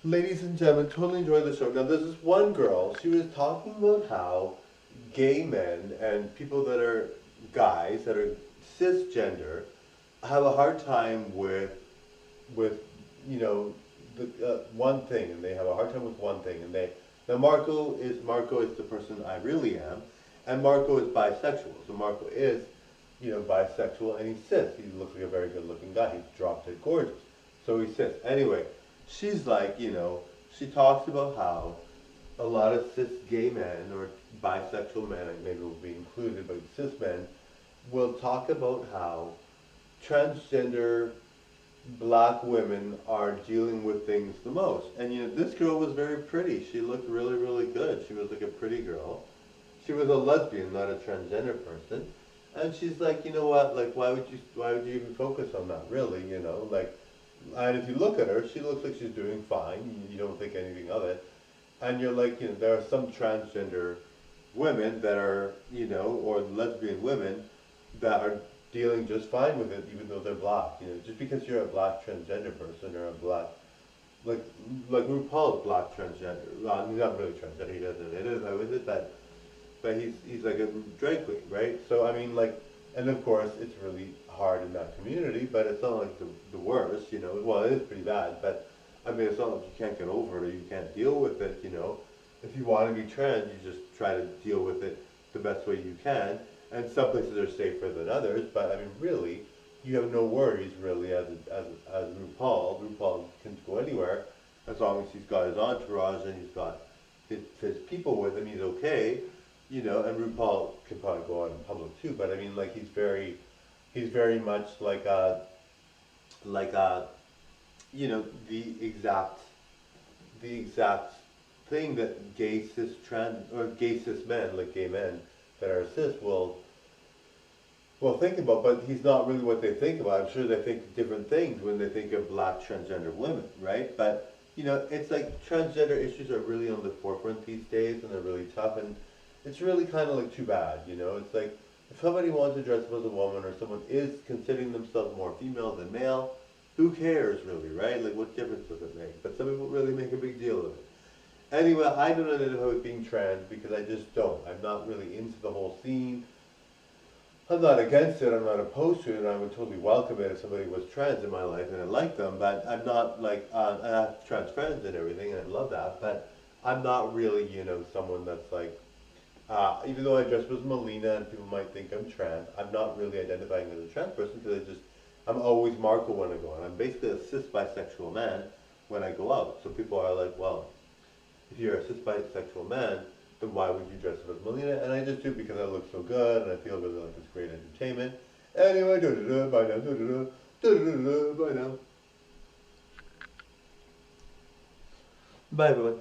Ladies and gentlemen, totally enjoyed the show. Now, there's this one girl, she was talking about how gay men and people that are guys, that are cisgender, have a hard time with you know, one thing, and they have a hard time with one thing, and they, now Marco is the person I really am, and Marco is bisexual, so Marco is, bisexual, and he's cis. He looks like a very good looking guy, he's drop dead gorgeous, so he's cis. Anyway, she's like, she talks about how a lot of cis gay men, or bisexual men, maybe will be included, but cis men, will talk about how transgender black women are dealing with things the most. And this girl was very pretty. She looked really, really good. She was like a pretty girl. She was a lesbian, not a transgender person. And she's like, you know what, like why would you even focus on that, really, like, and if you look at her, she looks like she's doing fine. You don't think anything of it. And you're like, there are some transgender women that are, or lesbian women that are dealing just fine with it, even though they're black. Just because you're a black transgender person, or a black, like RuPaul's black transgender. Well, he's not really transgender. He doesn't identify with it, but he's like a drag queen, right? So I mean, like, and of course it's really hard in that community, but it's not like the worst. Well, it is pretty bad, but I mean, it's not like you can't get over it or you can't deal with it. If you want to be trans, you just try to deal with it the best way you can. And some places are safer than others, but I mean, really, you have no worries, really, as RuPaul. RuPaul can go anywhere as long as he's got his entourage and he's got his people with him. He's okay, and RuPaul can probably go out in public too. But I mean, like, he's very much like the exact thing that gay cis men, like gay men that are cis, will think about, but he's not really what they think about. I'm sure they think different things when they think of black transgender women, right? But it's like transgender issues are really on the forefront these days, and they're really tough, and it's really kind of like too bad. It's like, if somebody wants to dress up as a woman, or someone is considering themselves more female than male, who cares, really, right? Like, what difference does it make? But some people really make a big deal of it. Anyway, I don't identify with being trans because I just don't. I'm not really into the whole scene. I'm not against it, I'm not opposed to it, and I would totally welcome it if somebody was trans in my life and I like them, but I'm not like, I have trans friends and everything, and I love that, but I'm not really, someone that's like, even though I dress as Melina and people might think I'm trans, I'm not really identifying as a trans person because I'm always Marco when I go out. I'm basically a cis bisexual man when I go out. So people are like, well, if you're a cis bisexual man, then why would you dress up as Melina? And I just do it because I look so good and I feel really like it's great entertainment. Anyway, bye now, bye now. Bye everyone.